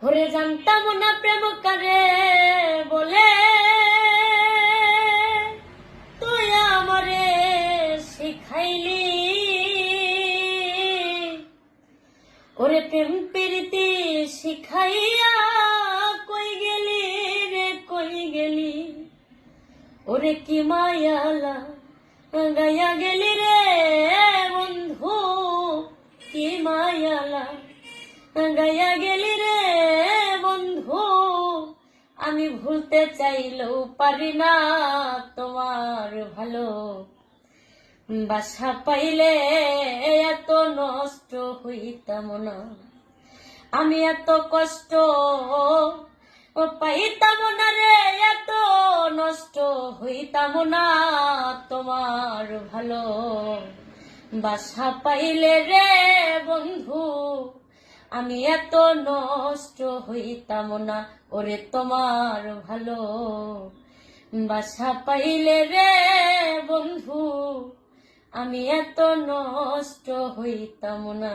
ওরে জানতাম না প্রেম কারে বলে, তুই আমারে শিখাইলি। ওরে প্রেম প্রীতি শিখাইয়া কই গেলি রে কই গেলি, ওরে কি মায়ালা গাইয়া গেলি রে বন্ধু, কি মায়ালা গাইয়া গেলি রে বন্ধু। আমি ভুলতে চাইলেও পারি না তোমার ভালো বাসা পাইলে এত নষ্ট হইতাম না, আমি এত কষ্ট পাইতাম না রে, এত নষ্ট হইতাম না তোমার ভালো বাসা পাইলে রে বন্ধু। আমি এত নষ্ট হইতাম না ওরে তোমার ভালো বাসা পাইলে রে বন্ধু। আমি এত নষ্ট হইতাম না।